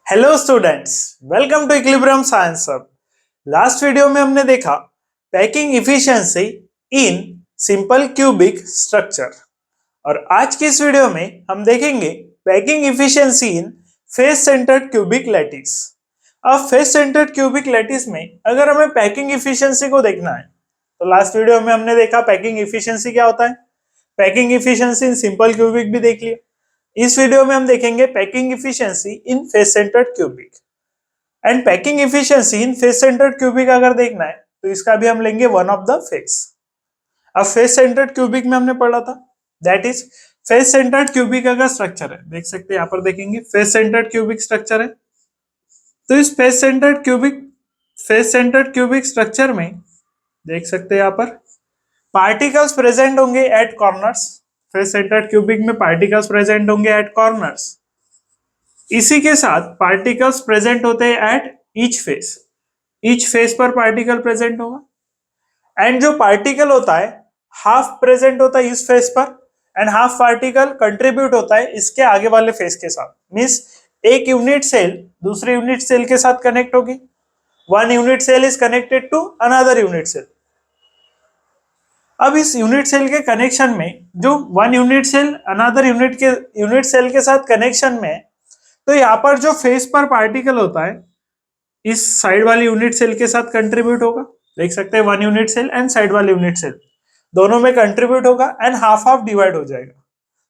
Hello students, welcome to equilibrium science सब। Last video में हमने देखा packing efficiency in simple cubic structure और आज की इस वीडियो में हम देखेंगे packing efficiency in face centred cubic lattice. अब फेस सेंटर्ड क्यूबिक लैटिस में अगर हमें पैकिंग इफिशिएंसी को देखना है तो लास्ट वीडियो में हमने देखा पैकिंग इफिशिएंसी क्या होता है, packing efficiency in simple cubic भी देख लिया। इस वीडियो में हम देखेंगे packing efficiency in face centred cubic and packing efficiency in face centred cubic अगर देखना है तो इसका भी हम लेंगे वन ऑफ द फेस। अब फेस सेंटर्ड क्यूबिक में हमने पढ़ा था that is face centred cubic अगर स्ट्रक्चर है, देख सकते हैं यहां पर देखेंगे फेस सेंटर्ड क्यूबिक स्ट्रक्चर है। तो इस फेस सेंटर्ड क्यूबिक स्ट्रक्चर में देख सकते हैं यहां पर पार्टिकल्स प्रेजेंट होंगे at corners. Face centred cubic में पार्टिकल्स प्रेजेंट होंगे एट कॉर्नर्स। इसी के साथ पार्टिकल्स प्रेजेंट होते हैं एट ईच फेस पर पार्टिकल प्रेजेंट होगा एंड जो पार्टिकल होता है हाफ प्रेजेंट होता है इस फेस पर एंड हाफ पार्टिकल कंट्रीब्यूट होता है इसके आगे वाले फेस के साथ। मींस एक यूनिट सेल दूसरे यूनिट सेल के साथ कनेक्ट होगी। One unit cell is connected to another unit cell. अब इस यूनिट सेल के कनेक्शन में जो one unit cell another unit cell के साथ कनेक्शन में, तो यहाँ पर जो फेस पर पार्टिकल होता है इस साइड वाली यूनिट सेल के साथ कंट्रीब्यूट होगा। देख सकते हैं one unit cell and side वाली यूनिट सेल दोनों में कंट्रीब्यूट होगा एंड हाफ हाफ डिवाइड हो जाएगा।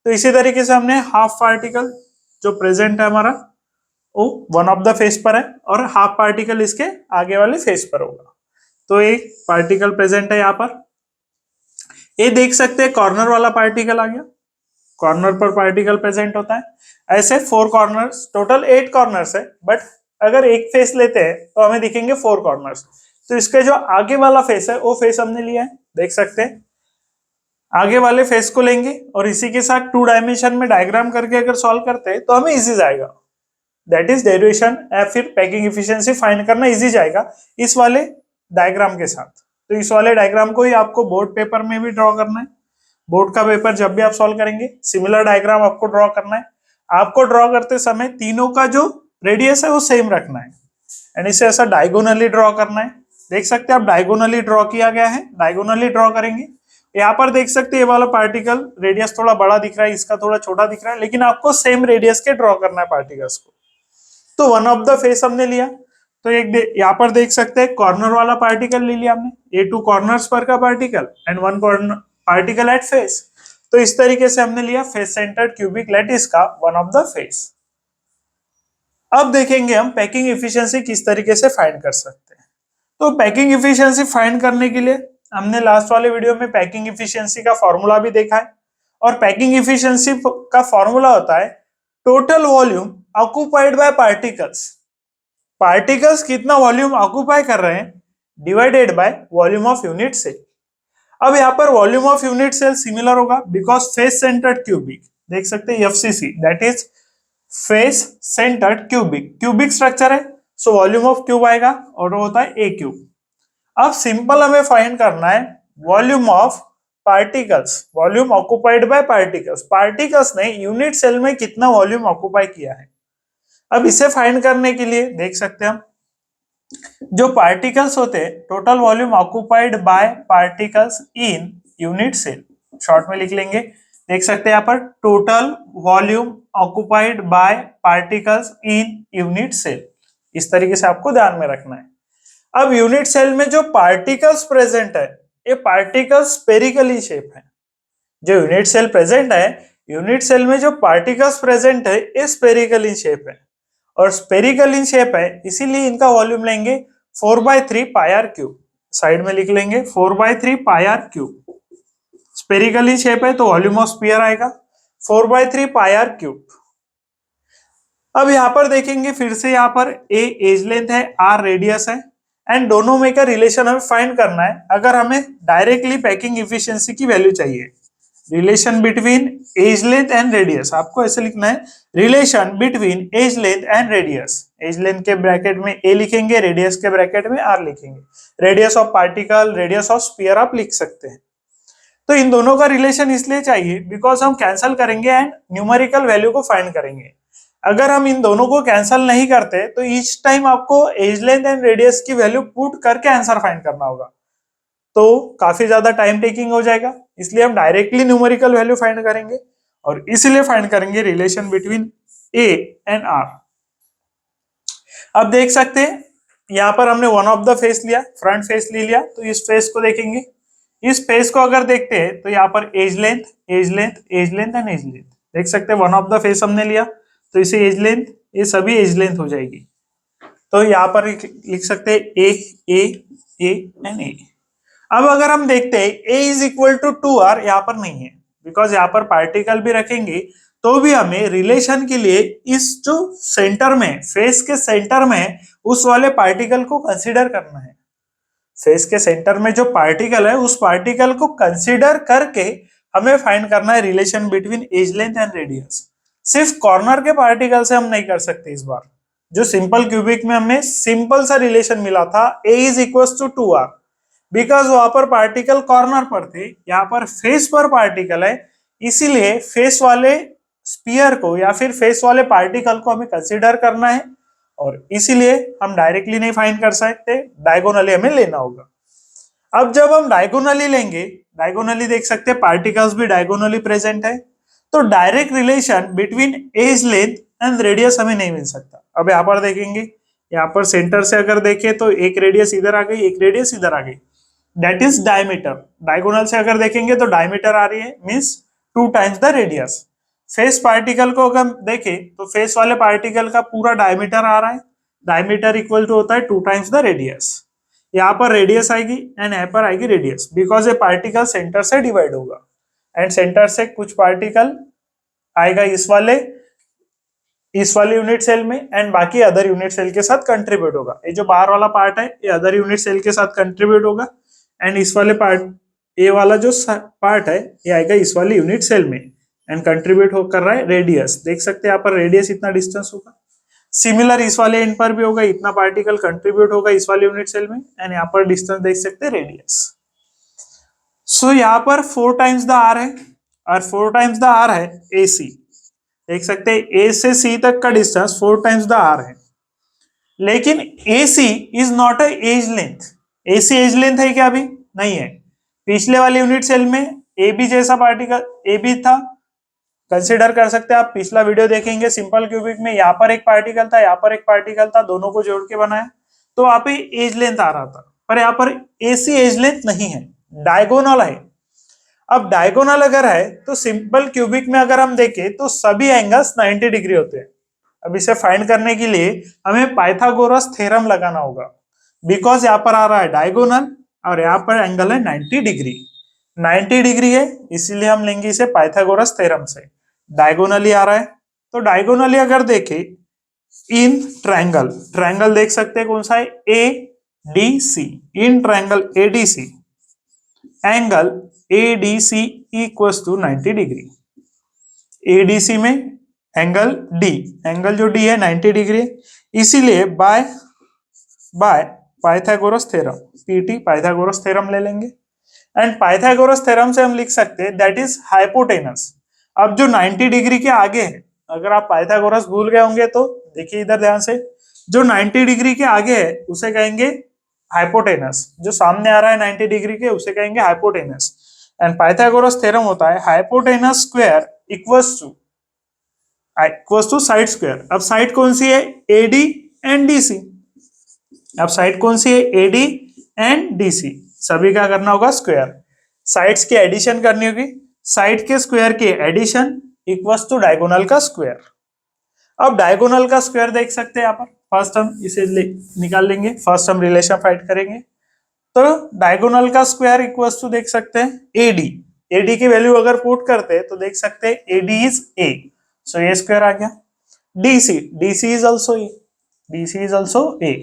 तो इसी तरीके से हमने हाफ पार्टिकल जो प्रेजेंट है हमारा वो वन ऑफ द फेस पर है और हाफ पार्टिकल इसके आगे वाले फेस पर होगा। तो एक पार्टिकल प्रेजेंट है यहाँ पर, ये देख सकते हैं कॉर्नर वाला पार्टिकल आ गया, कॉर्नर पर पार्टिकल प्रेजेंट होता है। ऐसे 4 कॉर्नर्स, टोटल 8 कॉर्नर्स है बट अगर एक फेस लेते हैं तो हमें दिखेंगे 4 कॉर्नर्स। तो इसके जो आगे वाला फेस है वो फेस हमने लिया है, देख सकते हैं आगे वाले फेस को लेंगे और इसी के साथ 2 डायमेंशन में डायग्राम करके अगर सॉल्व करते हैं तो हमें इजी जाएगा, दैट इज डेरिवेशन या फिर पैकिंग इफिशिएंसी फाइंड करना इजी जाएगा इस वाले डायग्राम के साथ। तो इस वाले डायग्राम को ही आपको बोर्ड पेपर में भी ड्रॉ करना है। बोर्ड का पेपर जब भी आप सॉल्व करेंगे सिमिलर डायग्राम आपको ड्रॉ करना है। आपको ड्रॉ करते समय तीनों का जो रेडियस है वो सेम रखना है एंड इसे ऐसा डायगोनली ड्रॉ करना है। देख सकते हैं आप डायगोनली ड्रॉ किया गया है, डायगोनली ड्रॉ करेंगे। यहाँ पर देख सकते हैं ये वाला पार्टिकल रेडियस थोड़ा बड़ा दिख रहा है, इसका थोड़ा छोटा दिख रहा है, लेकिन आपको सेम रेडियस के ड्रॉ करना है पार्टिकल्स को। तो वन ऑफ द फेस हमने लिया, तो एक यहाँ पर देख सकते हैं कॉर्नर वाला पार्टिकल ले लिया हमने, ये 2 कॉर्नर्स पर का particle and 1 corner particle at face. तो इस तरीके से हमने लिया फेस सेंटर्ड क्यूबिक लैटिस का वन ऑफ द फेस। अब देखेंगे हम पैकिंग इफिशिएंसी किस तरीके से फाइंड कर सकते हैं। तो पैकिंग इफिशिएंसी फाइंड करने के लिए हमने लास्ट वाले वीडियो में पैकिंग इफिशिएंसी का फॉर्मूला भी देखा है और पैकिंग इफिशिएंसी का फॉर्मूला होता है total volume occupied by particles. Particles कितना वॉल्यूम ऑक्युपाई कर रहे हैं divided by volume of unit cell. अब यहाँ पर volume of unit cell similar होगा बिकॉज फेस सेंटर्ड क्यूबिक, देख सकते हैं FCC that is face centred cubic structure है, सो वॉल्यूम ऑफ क्यूब आएगा और वो होता है ए क्यूब। अब सिंपल हमें फाइंड करना है volume of particles, volume occupied by particles ने यूनिट सेल में कितना वॉल्यूम ऑक्युपाई किया है। अब इसे फाइंड करने के लिए देख सकते हैं हम जो पार्टिकल्स होते हैं total volume occupied by particles in unit cell, short में लिख लेंगे। देख सकते हैं यहाँ पर total volume occupied by particles in unit cell, इस तरीके से आपको ध्यान में रखना है। अब यूनिट सेल में जो पार्टिकल्स प्रेजेंट है ये पार्टिकल्स स्फेरिकल शेप है। जो यूनिट सेल प्रेजेंट है, यूनिट सेल में जो पार्टिकल्स प्रेजेंट है ये स्फेरिकल शेप है और स्फेरिकल इन शेप है, इसीलिए इनका वॉल्यूम लेंगे 4/3 पाई आर क्यूब। साइड में लिख लेंगे 4/3 pi R cube. Spherical in shape है तो वॉल्यूम ऑफ स्फीयर आएगा 4/3 पाई आर क्यूब। अब यहाँ पर देखेंगे फिर से, यहाँ पर ए एज लेंथ है, आर रेडियस है एंड दोनों में का रिलेशन हमें फाइंड करना है। अगर हमें डायरेक्टली पैकिंग इफिशिएंसी की वैल्यू चाहिए, relation between edge length and radius, आपको ऐसे लिखना है relation between edge length and radius. Edge length के ब्रैकेट में ए लिखेंगे, रेडियस के ब्रैकेट में आर लिखेंगे। Radius of particle, radius of sphere आप लिख सकते हैं। तो इन दोनों का रिलेशन इसलिए चाहिए बिकॉज हम कैंसिल करेंगे एंड न्यूमेरिकल वैल्यू को फाइंड करेंगे। अगर हम इन दोनों को कैंसिल नहीं करते तो ईच टाइम आपको एज लेंथ एंड रेडियस की वैल्यू पुट करके आंसर फाइंड करना होगा, तो काफी ज्यादा टाइम टेकिंग हो जाएगा। इसलिए हम डायरेक्टली न्यूमेरिकल वैल्यू फाइंड करेंगे और इसीलिए फाइंड करेंगे relation between A and R. अब देख सकते हैं यहां पर हमने वन ऑफ द फेस लिया, फ्रंट फेस ले लिया, तो इस फेस को देखेंगे। इस फेस को अगर देखते हैं तो यहाँ पर edge length edge length edge length and edge length देख सकते हैं। वन ऑफ द फेस हमने लिया तो इसे एज लेंथ, ये सभी एज लेंथ हो जाएगी। तो यहाँ पर लिख सकते हैं ए एंड ए। अब अगर हम देखते हैं ए इज इक्वल टू 2r, यहाँ पर नहीं है, बिकॉज यहाँ पर पार्टिकल भी रखेंगे तो भी हमें रिलेशन के लिए इस जो सेंटर में, फेस के सेंटर में उस वाले पार्टिकल को कंसीडर करना है। फेस के सेंटर में जो पार्टिकल है उस पार्टिकल को कंसीडर करके हमें फाइंड करना है relation between edge length and radius. सिर्फ कॉर्नर के पार्टिकल से हम नहीं कर सकते। इस बार जो सिंपल क्यूबिक में हमें सिंपल सा रिलेशन मिला था a is equal to 2r, because वहां पर पार्टिकल कॉर्नर पर थे, यहाँ पर फेस पर पार्टिकल है, इसीलिए फेस वाले स्पीयर को या फिर फेस वाले पार्टिकल को हमें कंसीडर करना है और इसीलिए हम डायरेक्टली नहीं फाइंड कर सकते, डायगोनली हमें लेना होगा। अब जब हम डायगोनली लेंगे, डायगोनली देख सकते हैं पार्टिकल्स भी डायगोनली प्रेजेंट है, तो direct relation between edge length and radius हमें नहीं मिल सकता। अब यहाँ पर देखेंगे, यहाँ पर सेंटर से अगर देखें तो एक रेडियस इधर आ गई, एक रेडियस इधर आ गई, दैट इज डायमीटर। डायगोनल से अगर देखेंगे तो डायमीटर आ रही है, means 2 times the radius. Face particle को अगर देखें तो फेस वाले पार्टिकल का पूरा डायमीटर आ रहा है, डायमीटर इक्वल टू होता है 2 टाइम्स द रेडियस। यहाँ पर रेडियस आएगी एंड यहाँ पर आएगी रेडियस, बिकॉज ये पार्टिकल सेंटर से डिवाइड होगा एंड सेंटर से कुछ पार्टिकल आएगा इस वाले यूनिट सेल में एंड बाकी अदर यूनिट सेल के साथ कंट्रीब्यूट होगा। ये जो बाहर वाला पार्ट है ये अदर यूनिट सेल के साथ कंट्रीब्यूट होगा एंड इस वाले पार्ट, ये वाला जो पार्ट है ये आएगा इस वाले यूनिट सेल में एंड कंट्रीब्यूट कर रहा है रेडियस। देख सकते हैं यहाँ पर रेडियस इतना डिस्टेंस होगा। सिमिलर इस वाले एंड पर भी होगा, इतना पार्टिकल कंट्रीब्यूट होगा इस वाले यूनिट सेल में एंड यहाँ पर डिस्टेंस देख सकते हैं रेडियस। सो यहाँ पर 4 टाइम्स द आर है और 4 टाइम्स द आर है AC। देख सकते हैं A से C तक का डिस्टेंस 4 टाइम्स द आर है, लेकिन AC is not a edge length. AC edge length है क्या? अभी नहीं है। पिछले वाले यूनिट सेल में AB जैसा पार्टिकल AB था, कंसिडर कर सकते हैं आप। पिछला वीडियो देखेंगे सिंपल क्यूबिक में, यहाँ पर एक पार्टिकल था, यहाँ पर एक पार्टिकल था, दोनों को जोड़ के बनाया तो वहां पे एज लेंथ आ रहा था, पर यहाँ पर AC एज लेंथ नहीं है, डायगोनल है। अब डायगोनल अगर है तो सिंपल क्यूबिक में अगर हम देखें तो सभी एंगल्स 90 डिग्री होते हैं। अब इसे फाइंड करने के लिए हमें पाइथागोरस थ्योरम लगाना होगा, बिकॉज यहाँ पर आ रहा है डायगोनल और यहाँ पर एंगल है 90 डिग्री। 90 डिग्री है इसीलिए हम लेंगे इसे पाइथागोरस थ्योरम से। डायगोनली आ रहा है तो डायगोनली अगर देखें इन ट्रायंगल, ट्रायंगल देख सकते हैं कौन सा है, ADC। In triangle ADC angle ADC equals to 90 degree. ADC में एंगल D, एंगल जो D है 90 डिग्री, इसीलिए by Pythagoras theorem PT Pythagoras theorem ले लेंगे एंड पाइथागोरस थ्योरम से हम लिख सकते हैं दैट इज हाइपोटेनस। अब जो 90 डिग्री के आगे है, अगर आप पाइथागोरस भूल गए होंगे तो देखिए इधर ध्यान से, जो 90 डिग्री के आगे है उसे कहेंगे हाइपोटेनस, जो सामने आ रहा है 90 डिग्री के उसे कहेंगे हाइपोटेनस। एंड पाइथागोरस थ्योरम होता है hypotenuse square equals to side square. अब साइड कौन सी है, AD एंड DC। अब साइड कौन सी है, AD एंड DC, सभी का करना होगा स्क्वायर, साइड्स की एडिशन करनी होगी। साइड के स्क्वायर की एडिशन इक्वल्स टू डायगोनल का स्क्वायर। अब डायगोनल का स्क्वायर देख सकते हैं यहाँ पर, फर्स्ट हम इसे निकाल लेंगे, फर्स्ट हम रिलेशन फाइंड करेंगे। तो डायगोनल का स्क्वायर इक्वल्स टू देख सकते हैं AD की वैल्यू अगर पुट करते हैं तो देख सकते हैं AD is A, so A square आ गया। DC is also A।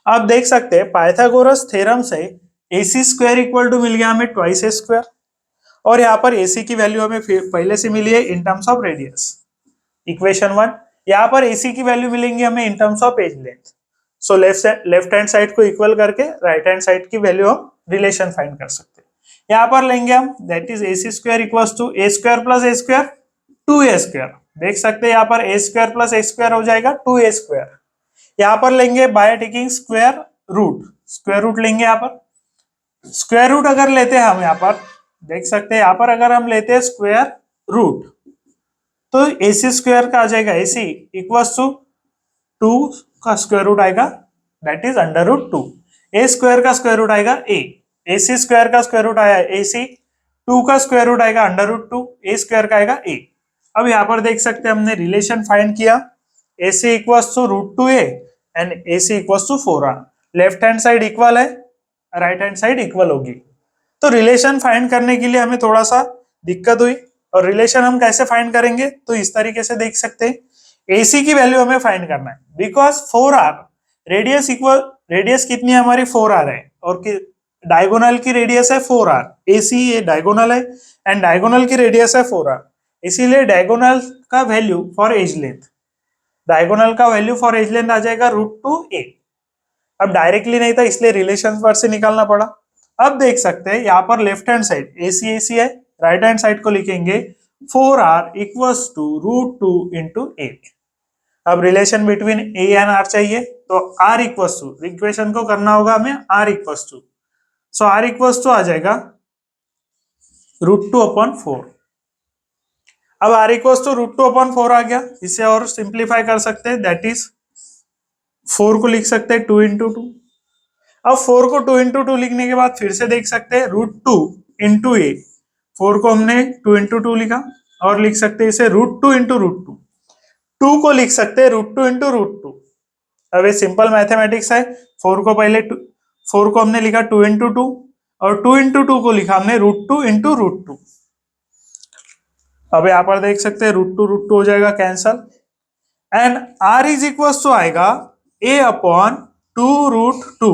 आप देख सकते हैं पाइथागोरस थ्योरम से AC स्क्वायर इक्वल टू मिल गया हमें ट्वाइस A स्क्वायर, और यहाँ पर AC की वैल्यू हमें पहले से मिली है in terms of radius, equation 1। यहाँ पर AC की वैल्यू मिलेंगी हमें in terms of edge length. So left hand side को इक्वल करके राइट हैंड साइड की वैल्यू हम रिलेशन फाइंड कर सकते हैं। यहाँ पर लेंगे हम that is AC square equals to A square plus A square 2A square, देख सकते हैं यहाँ पर A square plus X square हो जाएगा 2a स्क्वायर। यहाँ पर लेंगे बाय टेकिंग स्क्वायर रूट लेंगे। यहाँ पर स्क्वायर रूट अगर लेते हैं हम यहाँ पर देख सकते हैं यहाँ पर अगर हम लेते हैं स्क्वायर रूट तो AC स्क्वायर का आ जाएगा AC इक्वल्स टू 2 का स्क्वायर रूट आएगा that is under root 2। A square का स्क्वायर रूट आएगा A, AC स्क्वायर का स्क्वायर रूट आया AC, 2 का स्क्वायर रूट आएगा अंडर रूट 2, A स्क्वायर का आएगा A। अब यहाँ पर देख सकते हैं हमने रिलेशन फाइंड किया AC equals to root 2A and AC equals to 4R। Left hand side equal है, राइट हैंड साइड इक्वल होगी। तो रिलेशन फाइंड करने के लिए हमें थोड़ा सा दिक्कत हुई और रिलेशन हम कैसे फाइंड करेंगे तो इस तरीके से देख सकते हैं। AC की वैल्यू हमें फाइंड करना है बिकॉज 4R रेडियस कितनी है हमारी 4R है और डायगोनल की रेडियस है 4R। AC ये डायगोनल है एंड डायगोनल की रेडियस है 4R, इसीलिए डायगोनल का वैल्यू फॉर एज लेंथ आ जाएगा रूट 2A। अब डायरेक्टली नहीं था इसलिए रिलेशन पर से निकालना पड़ा। अब देख सकते हैं यहाँ पर लेफ्ट हैंड साइड AC है, राइट हैंड साइड को लिखेंगे 4R equals to root 2 into 8। अब relation between A and R चाहिए तो R इक्वल्स टू इक्वेशन को करना होगा हमें R equals to, so R equals to आ जाएगा रूट 2 अपॉन 4। अब R equals to root 2 upon 4 आ गया, इसे और सिंप्लीफाई कर सकते हैं दैट इज 4 को लिख सकते हैं 2 इंटू 2। अब 4 को 2 इंटू 2 लिखने के बाद फिर से देख सकते हैं रूट 2 इंटू A। 4 को हमने 2 इंटू 2 लिखा और लिख सकते हैं इसे रूट 2 इंटू रूट 2। 2 को लिख सकते हैं रूट 2 इंटू रूट 2। अब ये सिंपल मैथमेटिक्स है। 4 को हमने लिखा 2 इंटू 2 और 2 इंटू 2 को लिखा हमने रूट 2 इंटू रूट 2। अब यहाँ पर देख सकते हैं रूट 2 हो जाएगा cancel and R is equal to आएगा A upon 2 root 2।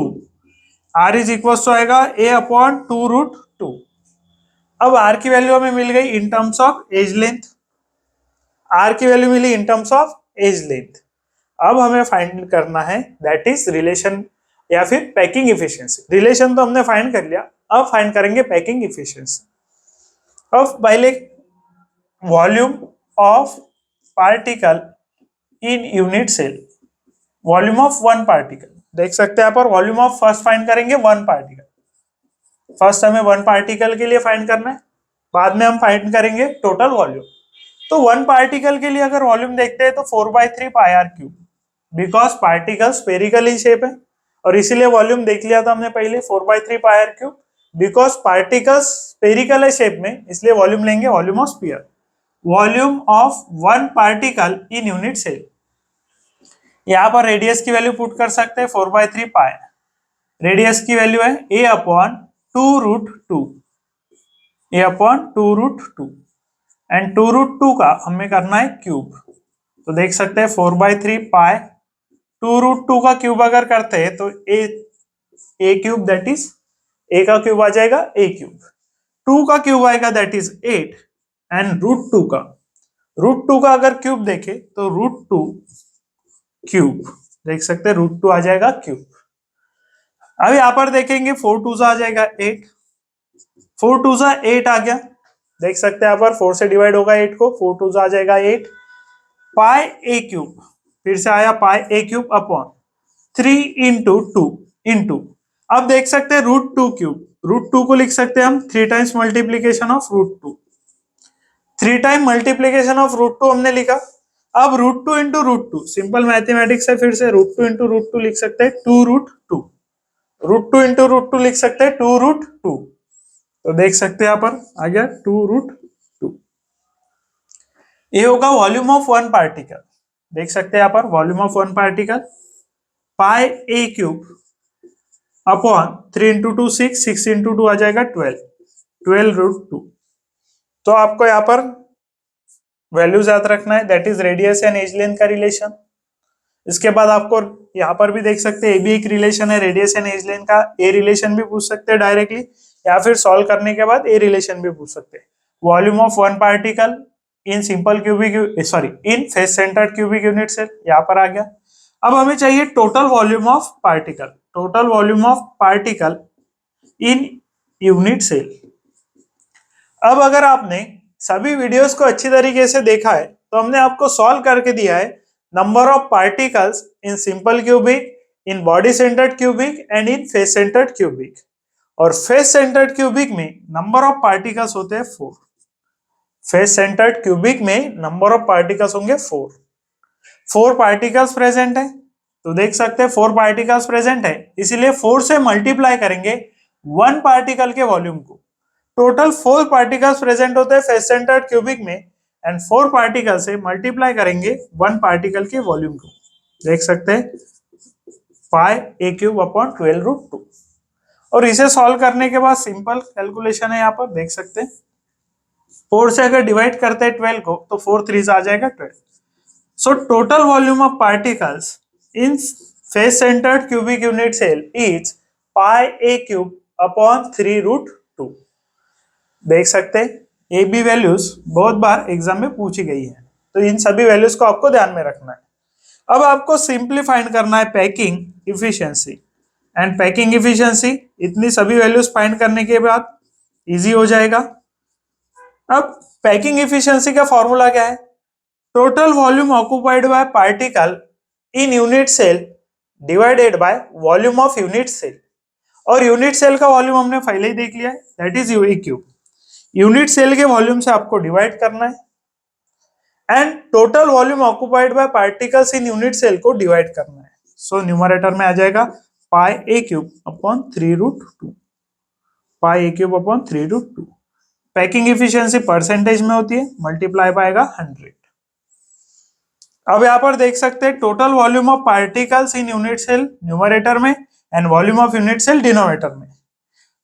R is equal to आएगा A अपॉन 2 रूट 2। अब R की वैल्यू हमें मिल गई in terms of edge length. R की वैल्यू मिली in terms of edge length. अब हमें फाइंड करना है दैट इज रिलेशन या फिर पैकिंग इफिशियंसी। रिलेशन तो हमने फाइंड कर लिया, अब फाइंड करेंगे पैकिंग इफिशियंसी। अब पहले volume of particle in unit cell, volume of one particle देख सकते हैं यहाँ पर। वॉल्यूम ऑफ फर्स्ट फाइंड करेंगे वन पार्टिकल, फर्स्ट हमें वन पार्टिकल के लिए फाइंड करना है, बाद में हम फाइंड करेंगे टोटल वॉल्यूम। तो वन पार्टिकल के लिए अगर वॉल्यूम देखते हैं तो 4/3 pi R cube, because particle spherical in shape है और इसीलिए वॉल्यूम देख लिया था हमने पहले 4/3 pi R cube. Because particles spherical है शेप में इसलिए वॉल्यूम लेंगे volume of sphere. Volume of one particle in unit cell, यहाँ पर रेडियस की वैल्यू पुट कर सकते हैं 4/3 पाई। रेडियस की वैल्यू है A upon 2 root 2, A upon 2 root 2 and 2 root 2 का हमें करना है क्यूब। तो देख सकते हैं 4/3 पाई 2 रूट 2 का क्यूब अगर करते हैं तो A cube that is A का क्यूब आ जाएगा A क्यूब, 2 का क्यूब आएगा दैट इज 8 एंड रूट 2 का अगर क्यूब देखे तो रूट 2 क्यूब देख सकते हैं रूट 2 आ जाएगा क्यूब। अब यहाँ पर देखेंगे 4 2 आ जाएगा 8, 4 2 8 आ गया, देख सकते हैं यहाँ पर 4 से डिवाइड होगा 8 को, 4 2 आ जाएगा 8 पाई A क्यूब, फिर से आया पाई A cube upon 3 into 2 into. अब देख सकते हैं रूट 2 क्यूब, रूट 2 को लिख सकते हैं हम 3 times multiplication of root 2, 3 time multiplication of root 2 हमने लिखा। अब root 2 into root 2 simple mathematics है, फिर से रूट 2 इंटू रूट 2 लिख सकते हैं 2 रूट 2, रूट 2 इंटू रूट 2 लिख सकते हैं 2 रूट 2। तो देख सकते हैं यहाँ पर आ गया 2 रूट 2। ये होगा वॉल्यूम ऑफ वन पार्टिकल, देख सकते हैं यहाँ पर volume of one particle pi A cube upon 3 into 2 6 into 2 आ जाएगा 12 रूट 2। तो आपको यहाँ पर वैल्यूज याद रखना है that is radius and edge length का रिलेशन। इसके बाद आपको यहाँ पर भी देख सकते हैं ए भी एक रिलेशन है रेडियस एंड एज लेंथ का, ए रिलेशन भी पूछ सकते हैं डायरेक्टली या फिर सॉल्व करने के बाद ए रिलेशन भी पूछ सकते हैं। Volume of one particle in simple cubic in face centred cubic unit cell यहाँ पर आ गया। अब हमें चाहिए total volume of particle in unit cell. अब अगर आपने सभी वीडियोस को अच्छी तरीके से देखा है तो हमने आपको सॉल्व करके दिया है number of particles in simple cubic, in body centred cubic and in face centred cubic. और फेस सेंटर्ड क्यूबिक में नंबर ऑफ पार्टिकल्स होते हैं 4। फेस सेंटर्ड क्यूबिक में नंबर ऑफ पार्टिकल्स होंगे 4। 4 पार्टिकल्स प्रेजेंट है, तो देख सकते हैं 4 पार्टिकल्स प्रेजेंट है, इसीलिए 4 से मल्टीप्लाई करेंगे 1 पार्टिकल के वॉल्यूम को। टोटल 4 पार्टिकल्स प्रेजेंट होते हैं फेस सेंटर्ड क्यूबिक में एंड 4 पार्टिकल से मल्टीप्लाई करेंगे 1 पार्टिकल के वॉल्यूम को। देख सकते हैं पाई ए क्यूब अपॉन 12√2। और इसे सॉल्व करने के बाद सिंपल कैलकुलेशन है, यहाँ पर देख सकते हैं 4 से अगर डिवाइड करते हैं 12 को तो 4 3 आ जाएगा 12। So total volume of particles in face centred cubic unit cell is pi A cube upon 3√2। देख सकते हैं ए बी वैल्यूज बहुत बार एग्जाम में पूछी गई है, तो इन सभी वैल्यूज को आपको ध्यान में रखना है। अब आपको सिंप्लीफाइंड करना है packing efficiency and packing efficiency इतनी सभी वैल्यूज फाइंड करने के बाद इजी हो जाएगा। अब पैकिंग इफिशिएंसी का फॉर्मूला क्या है? Total volume occupied by particle in unit cell divided by volume of unit cell. और यूनिट सेल का वॉल्यूम हमने पहले ही देख लिया है, दैट इज यूए क्यूब। यूनिट सेल के वॉल्यूम से आपको डिवाइड करना है and total volume occupied by particles in unit cell को डिवाइड करना है। सो न्यूमरेटर में आ जाएगा pi A cube upon 3√2। Pi A cube upon 3√2। Packing efficiency percentage में होती है, मल्टीप्लाई पाएगा 100। अब यहाँ पर देख सकते हैं total volume of particles in unit cell numerator में and volume of unit cell denominator में।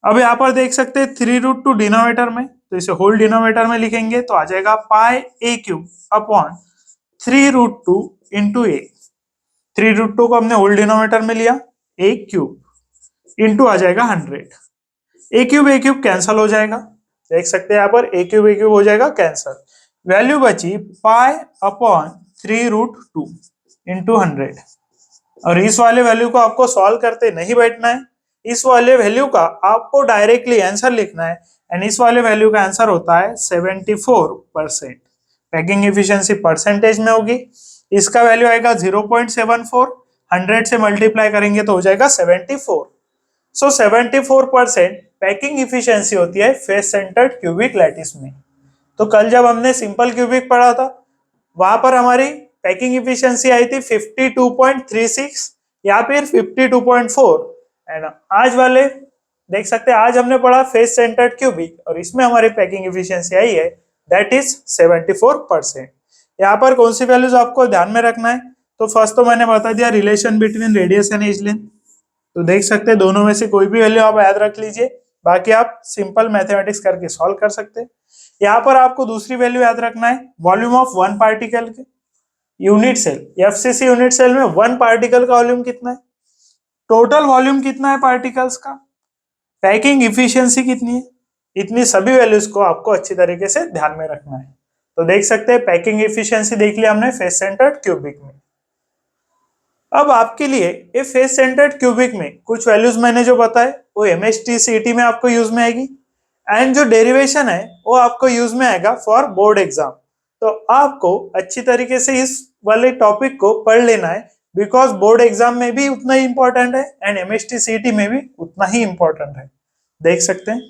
अब यहाँ पर देख सकते हैं 3√2 डिनोमिनेटर में, तो इसे होल डिनोमिनेटर में लिखेंगे तो आ जाएगा pi A cube upon 3√2 into ए। 3√2 को हमने होल डिनोमिनेटर में लिया, ए क्यूब इंटू आ जाएगा 100। ए क्यूब कैंसल हो जाएगा, देख सकते हैं यहाँ पर ए क्यूब हो जाएगा कैंसल। वैल्यू बची पाई अपॉन 3√2 इंटू 100। और इस वाले वैल्यू को आपको सॉल्व करते नहीं बैठना है, इस वाले वैल्यू का आपको डायरेक्टली आंसर लिखना है एंड इस वाले वैल्यू का आंसर होता है 74%। पैकिंग एफिशिएंसी परसेंटेज में होगी, इसका वैल्यू आएगा 0.74। 100 से मल्टीप्लाई करेंगे तो हो जाएगा 74। सो 74% पैकिंग इफिशिएंसी होती है फेस सेंटर्ड क्यूबिक लैटिस में। तो कल जब हमने सिंपल क्यूबिक पढ़ा था वहां पर हमारी पैकिंग इफिशिएंसी आई थी 52.36 या फिर 52.4 एंड आज वाले देख सकते हैं आज हमने पढ़ा फेस सेंटर्ड क्यूबिक और इसमें हमारी पैकिंग इफिशिएंसी आई है दैट इज 74%। यहाँ पर कौन सी वैल्यूज आपको ध्यान में रखना है? तो फर्स्ट तो मैंने बता दिया relation between radius and edge length, तो देख सकते हैं दोनों में से कोई भी वैल्यू आप याद रख लीजिए, बाकी आप सिंपल मैथमेटिक्स करके सॉल्व कर सकते हैं। यहाँ पर आपको दूसरी वैल्यू याद रखना है वॉल्यूम ऑफ 1 पार्टिकल के unit cell FCC unit cell में 1 पार्टिकल का वॉल्यूम कितना है, टोटल वॉल्यूम कितना है पार्टिकल्स का, पैकिंग इफिशिएंसी कितनी है, इतनी सभी वैल्यूज को आपको अच्छी तरीके से ध्यान में रखना है। तो देख सकते हैं पैकिंग इफिशिएंसी देख लिया हमने फेस सेंटर्ड क्यूबिक में। अब आपके लिए ये फेस सेंटर्ड क्यूबिक में कुछ वैल्यूज मैंने जो बताए वो एमएसटी सीईटी में आपको यूज में आएगी एंड जो डेरिवेशन है वो आपको यूज में आएगा फॉर बोर्ड एग्जाम। तो आपको अच्छी तरीके से इस वाले टॉपिक को पढ़ लेना है बिकॉज बोर्ड एग्जाम में भी उतना ही इंपॉर्टेंट है एंड एमएसटी सीईटी में भी उतना ही इंपॉर्टेंट है। देख सकते हैं